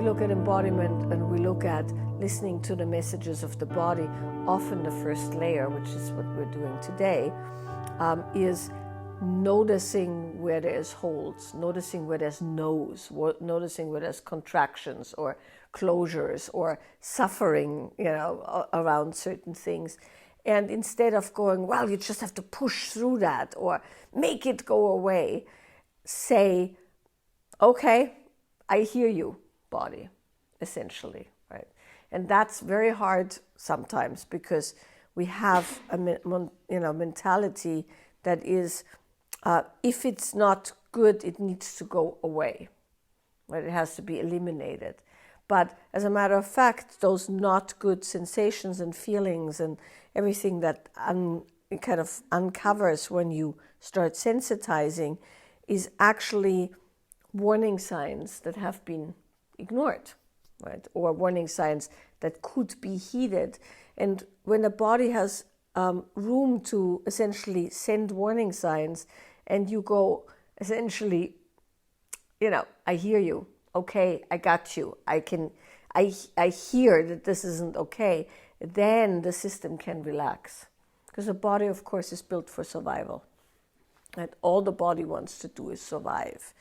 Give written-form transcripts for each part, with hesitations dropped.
look at embodiment and we look at listening to the messages of the body, often the first layer, which is what we're doing today, is noticing where there's holds, noticing where there's no's, noticing where there's contractions or closures or suffering, around certain things. And instead of going, well, you just have to push through that or make it go away, say, okay, I hear you, body, essentially, right? And that's very hard sometimes because we have a mentality that is, if it's not good, it needs to go away, right? It has to be eliminated. But as a matter of fact, those not good sensations and feelings and everything that kind of uncovers when you start sensitizing is actually warning signs that have been ignored, right? Or warning signs that could be heeded. And when the body has room to essentially send warning signs, and you go essentially, I hear you. Okay, I got you. I hear that this isn't okay. Then the system can relax. Because the body, of course, is built for survival. And all the body wants to do is survive.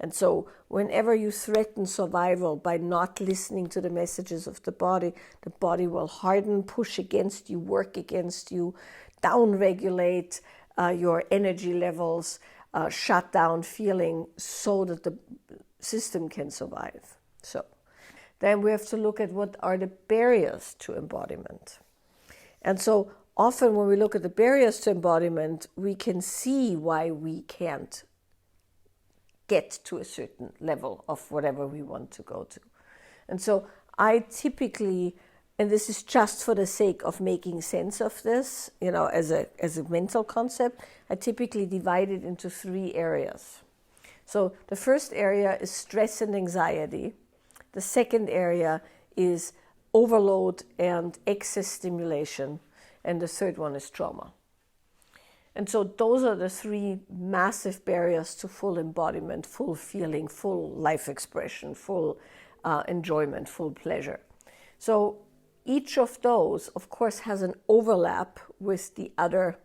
And so whenever you threaten survival by not listening to the messages of the body will harden, push against you, work against you, downregulate your energy levels, shut down feeling so that the system can survive. So then we have to look at what are the barriers to embodiment. And so often when we look at the barriers to embodiment, we can see why we can't get to a certain level of whatever we want to go to. And so I typically, and this is just for the sake of making sense of this, as a mental concept, I typically divide it into 3 areas. So the first area is stress and anxiety. The second area is overload and excess stimulation. And the third one is trauma. And so those are the 3 massive barriers to full embodiment, full feeling, full life expression, full enjoyment, full pleasure. So each of those, of course, has an overlap with the other,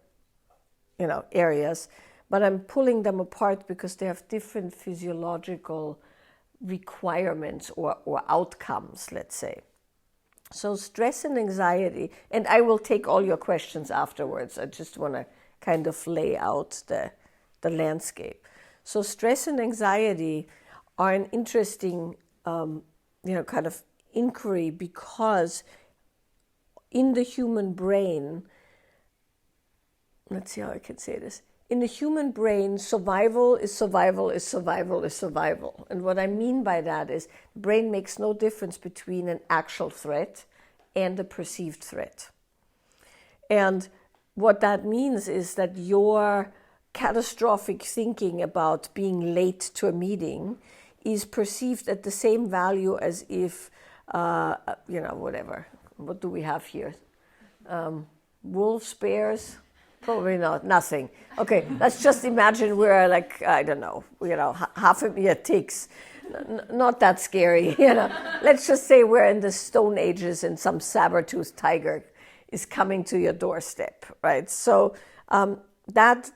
areas, but I'm pulling them apart because they have different physiological requirements or outcomes, let's say. So stress and anxiety, and I will take all your questions afterwards. I just want to kind of lay out the landscape. So stress and anxiety are an interesting, kind of inquiry because in the human brain, let's see how I can say this. In the human brain, survival is survival is survival is survival. And what I mean by that is the brain makes no difference between an actual threat and a perceived threat. And what that means is that your catastrophic thinking about being late to a meeting is perceived at the same value as if, whatever. What do we have here? Wolves, bears? Probably not, nothing. Okay, let's just imagine we're like, I don't know, half a year ticks. Not that scary, Let's just say we're in the Stone Ages and some saber-toothed tiger is coming to your doorstep, right? So that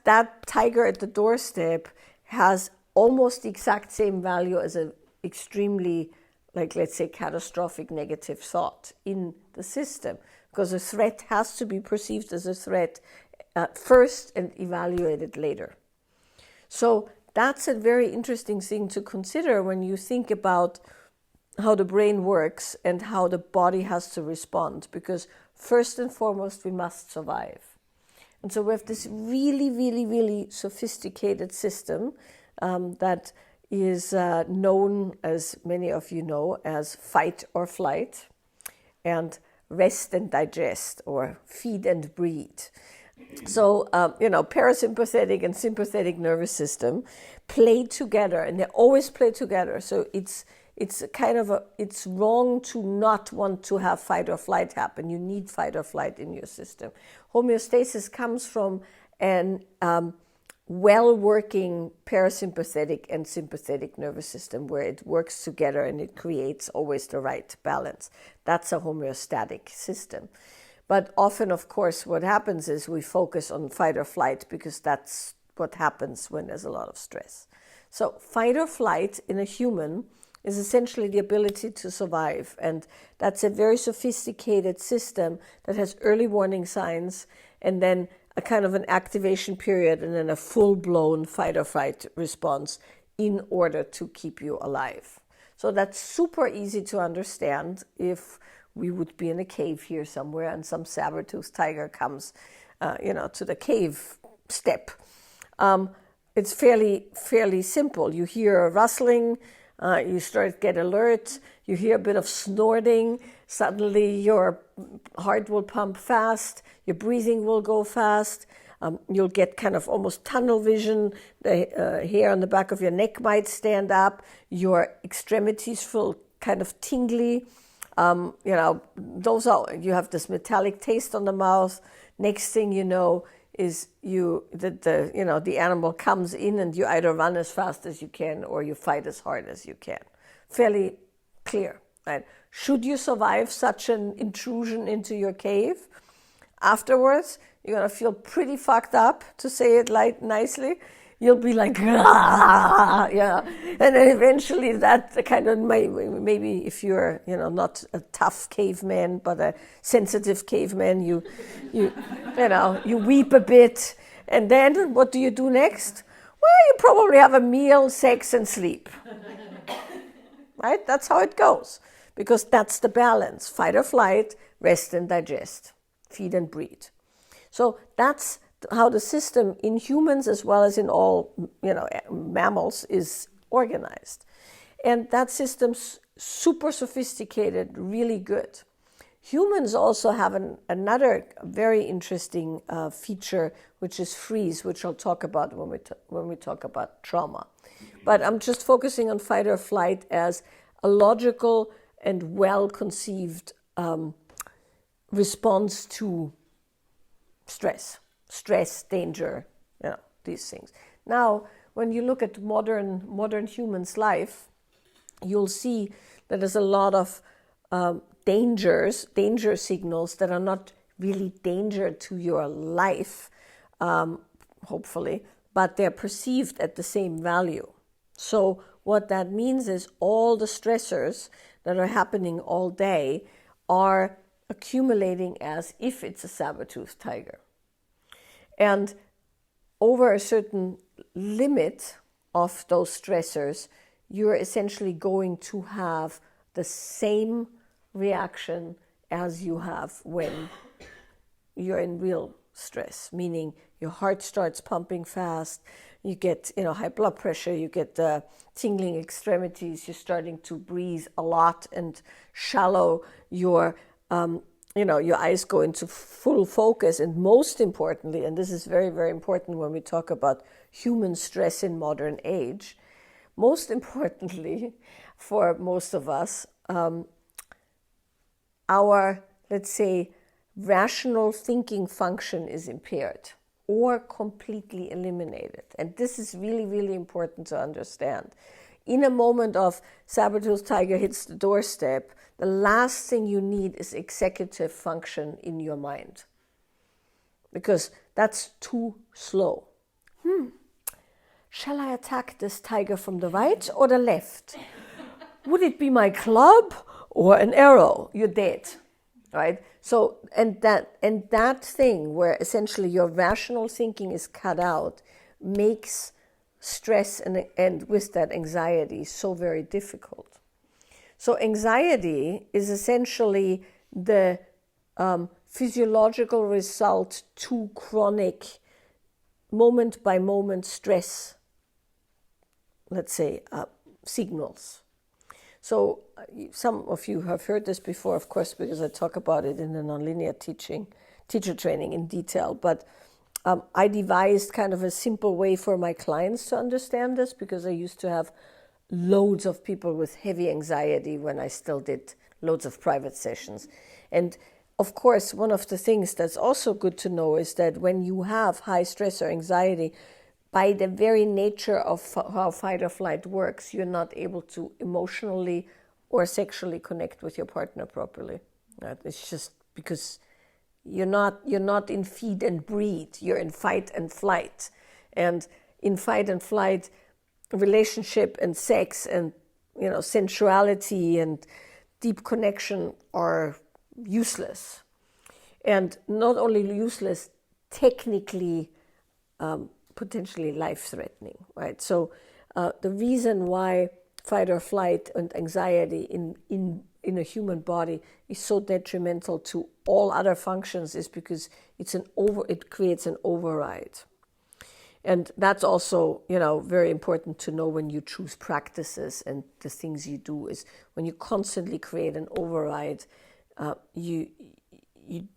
tiger at the doorstep has almost the exact same value as an extremely, let's say, catastrophic negative thought in the system, because a threat has to be perceived as a threat first and evaluated later. So that's a very interesting thing to consider when you think about how the brain works and how the body has to respond, because first and foremost, we must survive. And so we have this really, really, really sophisticated system that is known, as many of you know, as fight or flight, and rest and digest, or feed and breed. So, parasympathetic and sympathetic nervous system play together, and they always play together. So it's it's wrong to not want to have fight or flight happen. You need fight or flight in your system. Homeostasis comes from an well-working parasympathetic and sympathetic nervous system where it works together and it creates always the right balance. That's a homeostatic system. But often, of course, what happens is we focus on fight or flight because that's what happens when there's a lot of stress. So fight or flight in a human is essentially the ability to survive. And that's a very sophisticated system that has early warning signs and then a kind of an activation period and then a full-blown fight or flight response in order to keep you alive. So that's super easy to understand if we would be in a cave here somewhere and some saber-toothed tiger comes, to the cave step. It's fairly simple. You hear a rustling, you start to get alert, you hear a bit of snorting, suddenly your heart will pump fast, your breathing will go fast, you'll get kind of almost tunnel vision, the hair on the back of your neck might stand up, your extremities feel kind of tingly, you have this metallic taste on the mouth. Next thing you know is the animal comes in and you either run as fast as you can or you fight as hard as you can. Fairly clear, right? Should you survive such an intrusion into your cave, afterwards you're going to feel pretty fucked up, to say it nicely. You'll be like, yeah, and then eventually that kind of maybe if you're not a tough caveman but a sensitive caveman, you weep a bit, and then what do you do next? Well, you probably have a meal, sex, and sleep, right? That's how it goes, because that's the balance: fight or flight, rest and digest, feed and breed. So that's how the system in humans as well as in all mammals is organized. And that system's super sophisticated, really good. Humans also have another very interesting feature, which is freeze, which I'll talk about when we talk about trauma. But I'm just focusing on fight or flight as a logical and well-conceived response to stress, danger, these things. Now, when you look at modern humans' life, you'll see that there's a lot of danger signals that are not really danger to your life, hopefully, but they're perceived at the same value. So what that means is all the stressors that are happening all day are accumulating as if it's a saber-toothed tiger. And over a certain limit of those stressors, you're essentially going to have the same reaction as you have when you're in real stress, meaning your heart starts pumping fast, you get high blood pressure, you get tingling extremities, you're starting to breathe a lot and shallow, your eyes go into full focus, and most importantly, and this is very, very important when we talk about human stress in modern age, most importantly for most of us, our, let's say, rational thinking function is impaired or completely eliminated. And this is really, really important to understand. In a moment of saber-toothed tiger hits the doorstep, the last thing you need is executive function in your mind, because that's too slow. Shall I attack this tiger from the right or the left? Would it be my club or an arrow? You're dead, right? So, and that thing where essentially your rational thinking is cut out makes stress and with that anxiety so very difficult. So anxiety is essentially the physiological result to chronic moment-by-moment stress, let's say, signals. So some of you have heard this before, of course, because I talk about it in the nonlinear teacher training in detail, but I devised kind of a simple way for my clients to understand this, because I used to have loads of people with heavy anxiety when I still did loads of private sessions. And of course, one of the things that's also good to know is that when you have high stress or anxiety, by the very nature of how fight or flight works, you're not able to emotionally or sexually connect with your partner properly. Right? It's just because you're not in feed and breed, you're in fight and flight. And in fight and flight, relationship and sex and sensuality and deep connection are useless. And not only useless, technically potentially life-threatening, right? So the reason why fight or flight and anxiety in a human body is so detrimental to all other functions is because it creates an override. And that's also, very important to know when you choose practices and the things you do is when you constantly create an override, you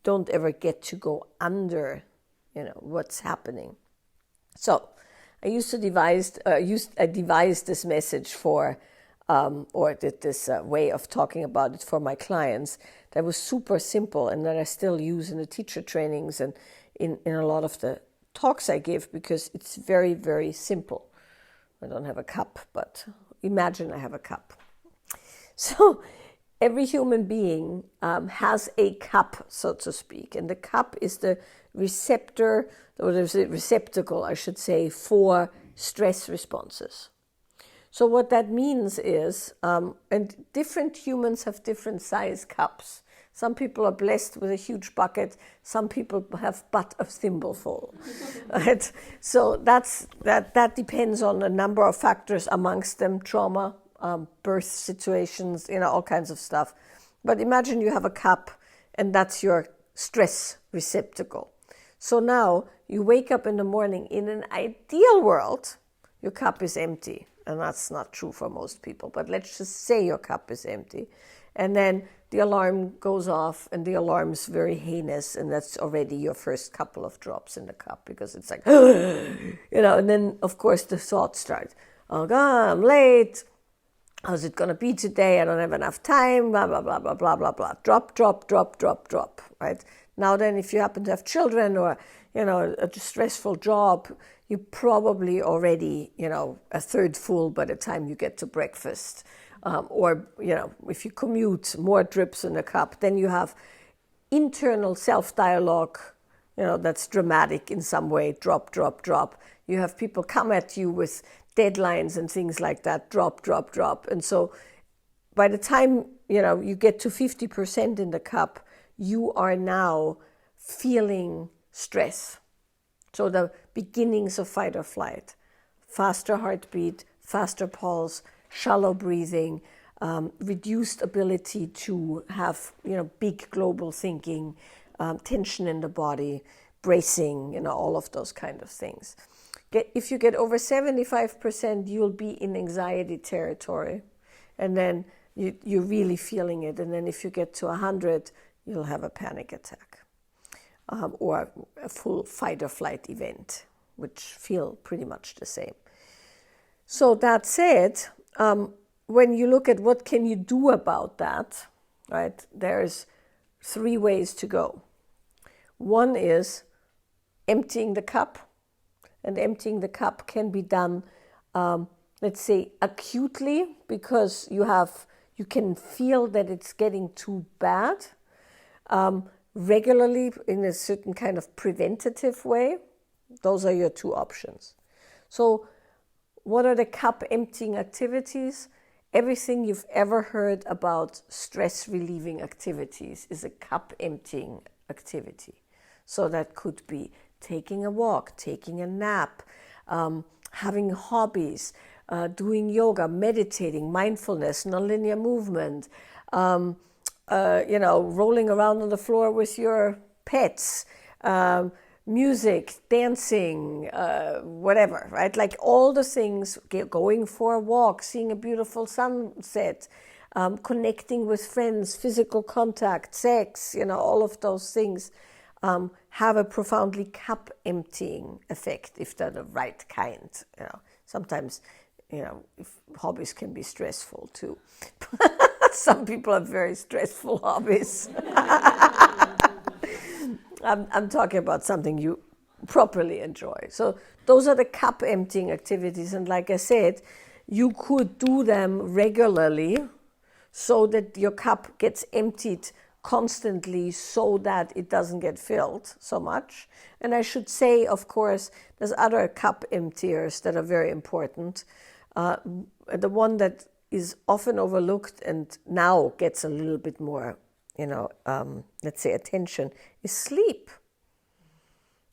don't ever get to go under, what's happening. So I devised this message for, this way of talking about it for my clients that was super simple and that I still use in the teacher trainings and in a lot of the talks I give because it's very, very simple. I don't have a cup, but imagine I have a cup. So every human being has a cup, so to speak, and the cup is the receptor, or the receptacle, I should say, for stress responses. So what that means is, and different humans have different size cups. Some people are blessed with a huge bucket. Some people have but a thimbleful. Right? So that depends on a number of factors, amongst them trauma, birth situations, all kinds of stuff. But imagine you have a cup, and that's your stress receptacle. So now you wake up in the morning. In an ideal world, your cup is empty. And that's not true for most people. But let's just say your cup is empty. And then the alarm goes off, and the alarm's very heinous, and that's already your first couple of drops in the cup because it's like, and then, of course, the thoughts start. Oh, God, I'm late. How's it going to be today? I don't have enough time, blah, blah, blah, blah, blah, blah, blah. Drop, drop, drop, drop, drop, right? Now then, if you happen to have children or, a stressful job, you're probably already, a third full by the time you get to breakfast. Or, if you commute, more drips in the cup, then you have internal self-dialogue, that's dramatic in some way, drop, drop, drop. You have people come at you with deadlines and things like that, drop, drop, drop. And so by the time, you get to 50% in the cup, you are now feeling stress. So the beginnings of fight or flight, faster heartbeat, faster pulse, shallow breathing, reduced ability to have, big global thinking, tension in the body, bracing, all of those kind of things. If you get over 75%, you'll be in anxiety territory. And then you're really feeling it. And then if you get to 100, you'll have a panic attack or a full fight or flight event, which feel pretty much the same. So that said, when you look at what can you do about that, right, there's 3 ways to go. One is emptying the cup, and emptying the cup can be done, let's say, acutely, because you can feel that it's getting too bad, regularly in a certain kind of preventative way. Those are your 2 options. So what are the cup emptying activities? Everything you've ever heard about stress relieving activities is a cup emptying activity. So that could be taking a walk, taking a nap, having hobbies, doing yoga, meditating, mindfulness, nonlinear movement, rolling around on the floor with your pets, music, dancing, whatever, right? Like all the things, going for a walk, seeing a beautiful sunset, connecting with friends, physical contact, sex, all of those things have a profoundly cup emptying effect if they're the right kind. Sometimes, if hobbies can be stressful too. Some people have very stressful hobbies. I'm talking about something you properly enjoy. So those are the cup emptying activities. And like I said, you could do them regularly so that your cup gets emptied constantly so that it doesn't get filled so much. And I should say, of course, there's other cup emptiers that are very important. The one that is often overlooked and now gets a little bit more, let's say, attention is sleep.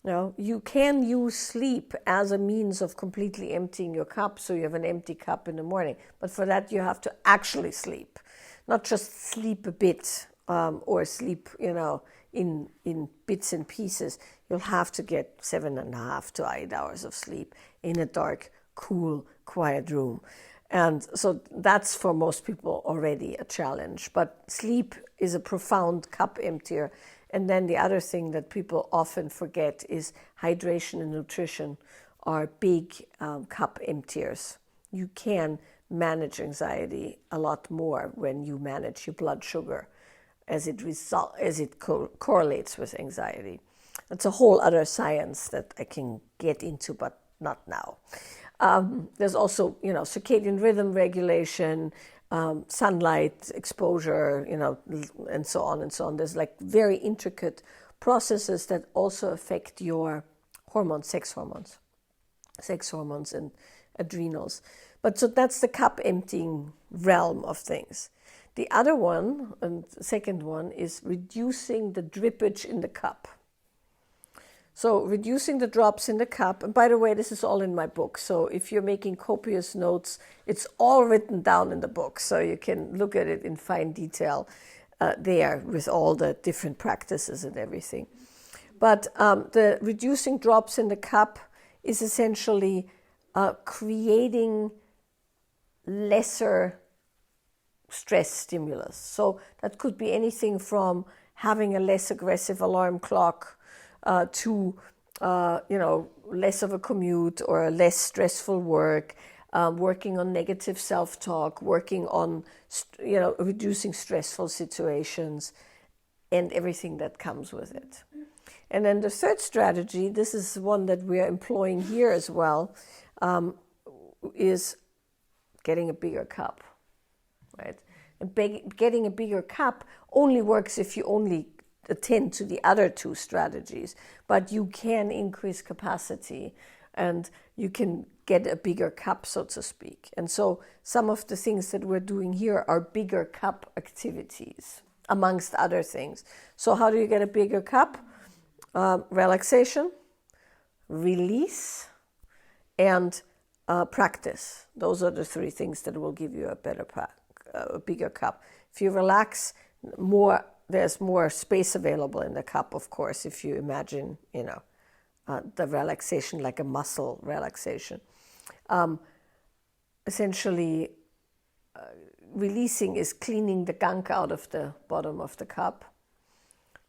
You can use sleep as a means of completely emptying your cup, so you have an empty cup in the morning. But for that, you have to actually sleep, not just sleep a bit or sleep, in bits and pieces. You'll have to get 7.5 to 8 hours of sleep in a dark, cool, quiet room. And so that's for most people already a challenge. But sleep is a profound cup emptier. And then the other thing that people often forget is hydration and nutrition are big cup emptiers. You can manage anxiety a lot more when you manage your blood sugar as it correlates with anxiety. That's a whole other science that I can get into, but not now. There's also, circadian rhythm regulation, sunlight exposure, and so on and so on. There's like very intricate processes that also affect your hormones, sex hormones and adrenals. But so that's the cup emptying realm of things. The other one, and the second one, is reducing the drippage in the cup. So reducing the drops in the cup, and by the way, this is all in my book. So if you're making copious notes, it's all written down in the book. So you can look at it in fine detail there with all the different practices and everything. But the reducing drops in the cup is essentially creating lesser stress stimulus. So that could be anything from having a less aggressive alarm clock to less of a commute or a less stressful work, working on negative self-talk, working on reducing stressful situations and everything that comes with it. And then the third strategy, this is one that we are employing here as well, is getting a bigger cup, right? And getting a bigger cup only works if you only attend to the other two strategies, but you can increase capacity and you can get a bigger cup, so to speak. And so some of the things that we're doing here are bigger cup activities, amongst other things. So how do you get a bigger cup? Relaxation, release, and practice. Those are the three things that will give you a bigger cup. If you relax more, there's more space available in the cup, of course, if you imagine, the relaxation like a muscle relaxation. Essentially, releasing is cleaning the gunk out of the bottom of the cup.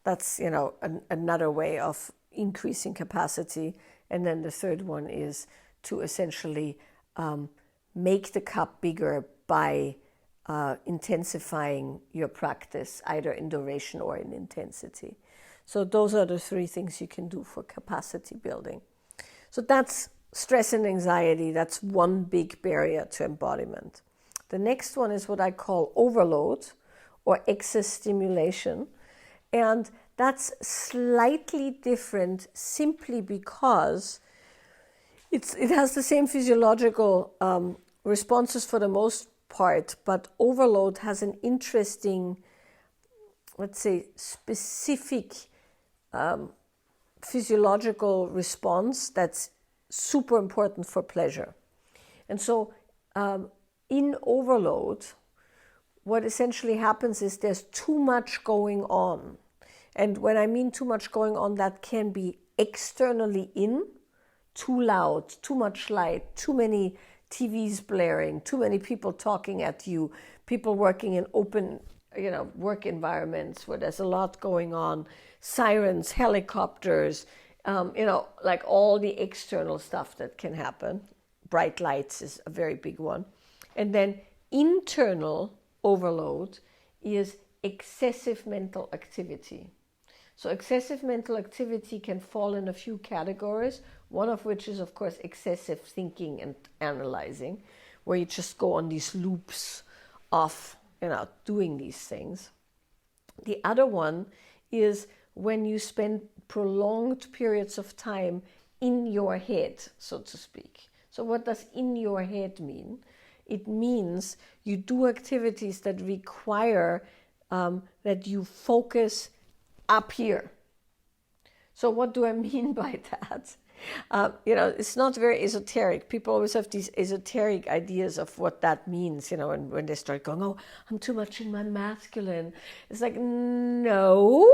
That's, another way of increasing capacity. And then the third one is to essentially make the cup bigger by intensifying your practice, either in duration or in intensity. So those are the three things you can do for capacity building. So that's stress and anxiety. That's one big barrier to embodiment. The next one is what I call overload or excess stimulation. And that's slightly different simply because it has the same physiological responses for the most part, but overload has an interesting, let's say, specific physiological response that's super important for pleasure. And so in overload, what essentially happens is there's too much going on. And when I mean too much going on, that can be externally in, too loud, too much light, too many TVs blaring, too many people talking at you, people working in open, work environments where there's a lot going on, sirens, helicopters, like all the external stuff that can happen. Bright lights is a very big one. And then internal overload is excessive mental activity. So excessive mental activity can fall in a few categories, one of which is, of course, excessive thinking and analyzing, where you just go on these loops of, doing these things. The other one is when you spend prolonged periods of time in your head, so to speak. So what does in your head mean? It means you do activities that require that you focus up here. So what do I mean by that? It's not very esoteric. People always have these esoteric ideas of what that means, and when they start going, oh, I'm too much in my masculine. It's like, no,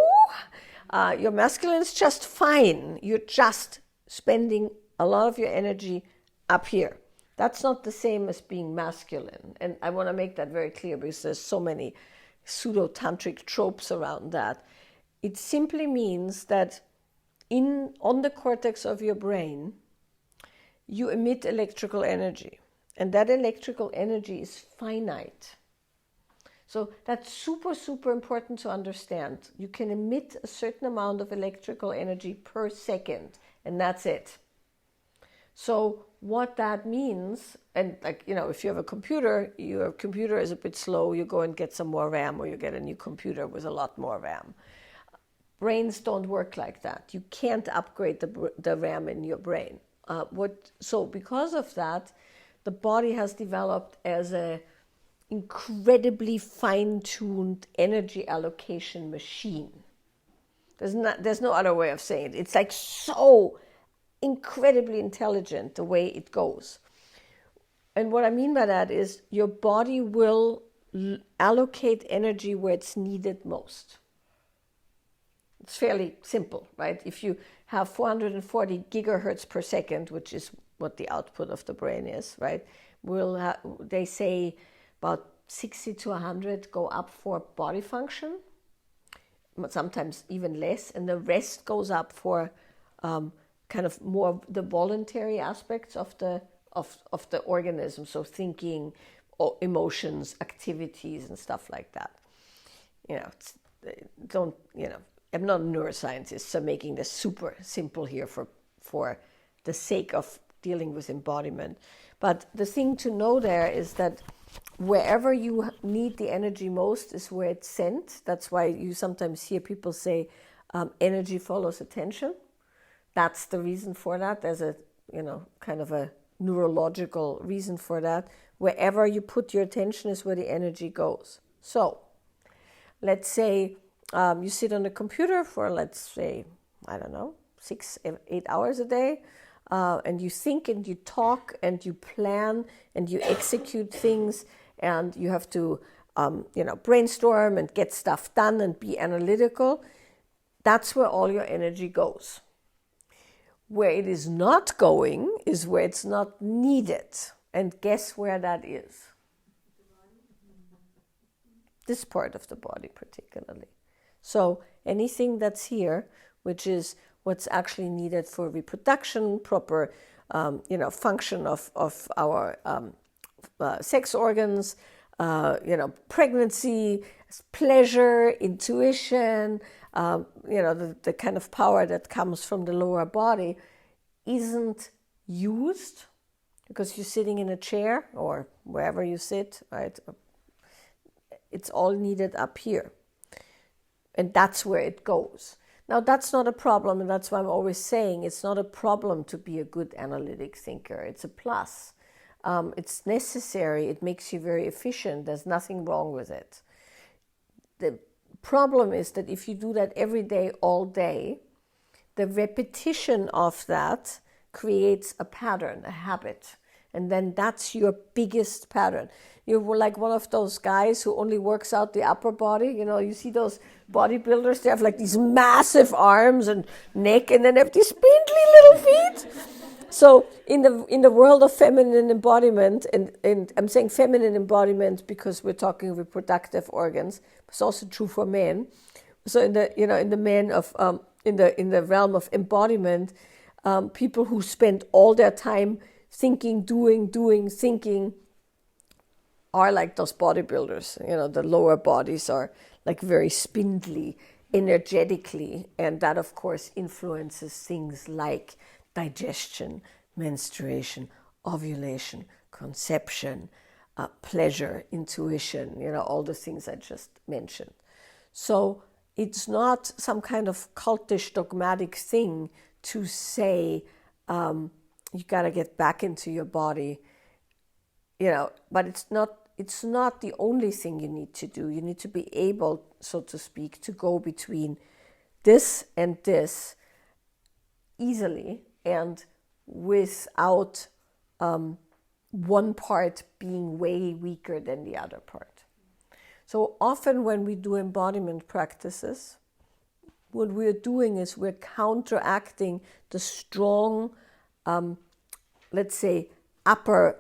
your masculine is just fine. You're just spending a lot of your energy up here. That's not the same as being masculine. And I want to make that very clear because there's so many pseudo-tantric tropes around that. It simply means that on the cortex of your brain, you emit electrical energy. And that electrical energy is finite. So that's super, super important to understand. You can emit a certain amount of electrical energy per second, and that's it. So what that means, and if you have a computer, your computer is a bit slow, you go and get some more RAM, or you get a new computer with a lot more RAM. Brains don't work like that. You can't upgrade the RAM in your brain. So because of that, the body has developed as a incredibly fine-tuned energy allocation machine. There's no other way of saying it. It's like so incredibly intelligent the way it goes. And what I mean by that is your body will allocate energy where it's needed most. It's fairly simple, right? If you have 440 gigahertz per second, which is what the output of the brain is, right? They say about 60 to 100 go up for body function, sometimes even less, and the rest goes up for kind of more the voluntary aspects of the organism, so thinking, emotions, activities, and stuff like that. I'm not a neuroscientist, so I'm making this super simple here for the sake of dealing with embodiment. But the thing to know there is that wherever you need the energy most is where it's sent. That's why you sometimes hear people say energy follows attention. That's the reason for that. There's a kind of a neurological reason for that. Wherever you put your attention is where the energy goes. So let's say you sit on the computer for, let's say, 6-8 hours a day, and you think and you talk and you plan and you execute things, and you have to brainstorm and get stuff done and be analytical. That's where all your energy goes. Where it is not going is where it's not needed. And guess where that is? This part of the body particularly. So anything that's here, which is what's actually needed for reproduction, proper function of our sex organs, pregnancy, pleasure, intuition, the kind of power that comes from the lower body isn't used because you're sitting in a chair or wherever you sit, right? It's all needed up here. And that's where it goes. Now, that's not a problem, and that's why I'm always saying it's not a problem to be a good analytic thinker. It's a plus. It's necessary. It makes you very efficient. There's nothing wrong with it. The problem is that if you do that every day, all day, the repetition of that creates a pattern, a habit. And then that's your biggest pattern. You're like one of those guys who only works out the upper body. You see those bodybuilders, they have like these massive arms and neck, and then they have these spindly little feet. So in the world of feminine embodiment, and I'm saying feminine embodiment because we're talking reproductive organs, it's also true for men. So in the realm of embodiment, people who spend all their time thinking, doing, thinking, are like those bodybuilders. The lower bodies are like very spindly, energetically, and that of course influences things like digestion, menstruation, ovulation, conception, pleasure, intuition, all the things I just mentioned. So it's not some kind of cultish dogmatic thing to say you got to get back into your body, but it's not the only thing you need to do. You need to be able, so to speak, to go between this and this easily and without one part being way weaker than the other part. So often when we do embodiment practices, what we're doing is we're counteracting the strong, let's say, upper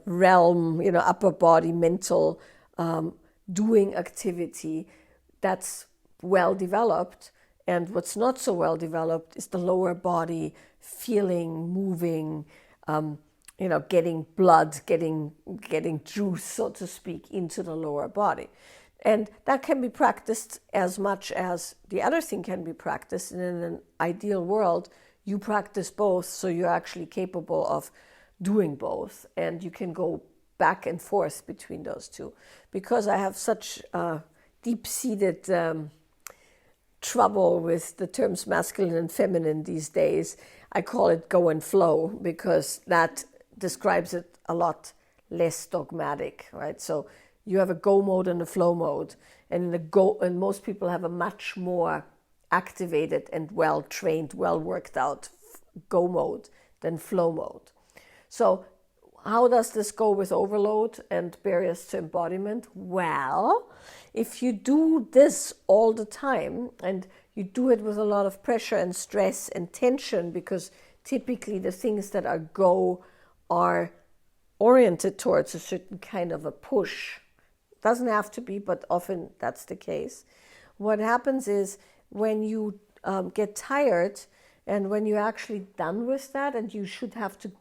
realm, upper body mental doing activity that's well developed. And what's not so well developed is the lower body feeling, moving, getting blood, getting juice, so to speak, into the lower body. And that can be practiced as much as the other thing can be practiced. And in an ideal world, you practice both, so you're actually capable of doing both. And you can go back and forth between those two. Because I have such deep-seated trouble with the terms masculine and feminine these days, I call it go and flow, because that describes it a lot less dogmatic, right? So you have a go mode and a flow mode, and most people have a much more activated and well-trained, well-worked out go mode than flow mode. So how does this go with overload and barriers to embodiment? Well, if you do this all the time and you do it with a lot of pressure and stress and tension, because typically the things that are go are oriented towards a certain kind of a push. Doesn't have to be, but often that's the case. What happens is when you get tired and when you're actually done with that and you should have to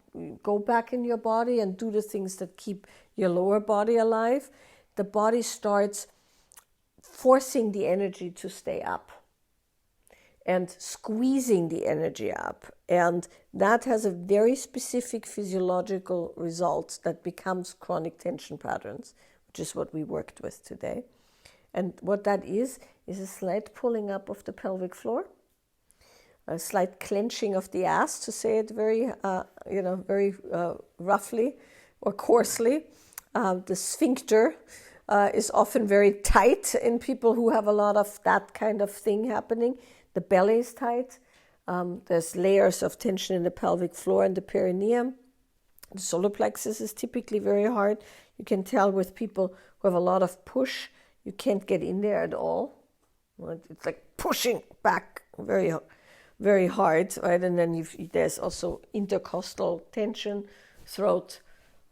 go back in your body and do the things that keep your lower body alive, the body starts forcing the energy to stay up and squeezing the energy up. And that has a very specific physiological result that becomes chronic tension patterns, which is what we worked with today. And what that is a slight pulling up of the pelvic floor, a slight clenching of the ass, to say it very roughly or coarsely. The sphincter is often very tight in people who have a lot of that kind of thing happening. The belly is tight. There's layers of tension in the pelvic floor and the perineum. The solar plexus is typically very hard. You can tell with people who have a lot of push, you can't get in there at all. It's like pushing back very, very hard, right? And then there's also intercostal tension, throat,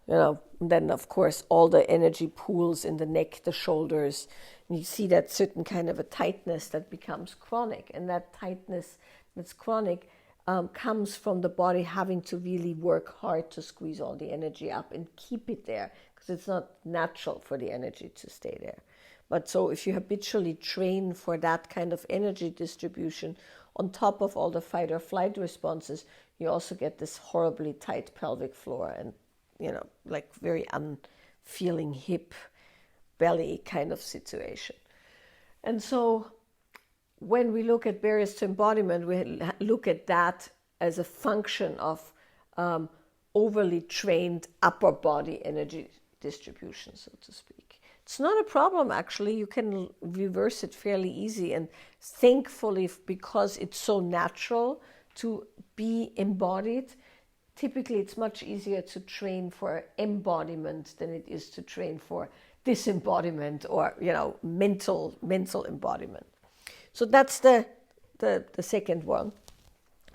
and then of course all the energy pools in the neck, the shoulders. And you see that certain kind of a tightness that becomes chronic. And that tightness that's chronic comes from the body having to really work hard to squeeze all the energy up and keep it there, because it's not natural for the energy to stay there. But so if you habitually train for that kind of energy distribution, on top of all the fight or flight responses, you also get this horribly tight pelvic floor and, like very unfeeling hip, belly kind of situation. And so when we look at barriers to embodiment, we look at that as a function of overly trained upper body energy distribution, so to speak. It's not a problem, actually. You can reverse it fairly easy. And thankfully, because it's so natural to be embodied, typically it's much easier to train for embodiment than it is to train for disembodiment or, mental embodiment. So that's the second one.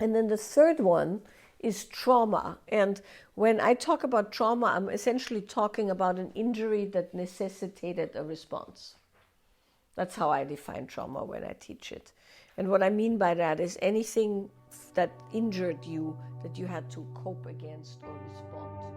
And then the third one is trauma. And when I talk about trauma, I'm essentially talking about an injury that necessitated a response. That's how I define trauma when I teach it. And what I mean by that is anything that injured you that you had to cope against or respond to.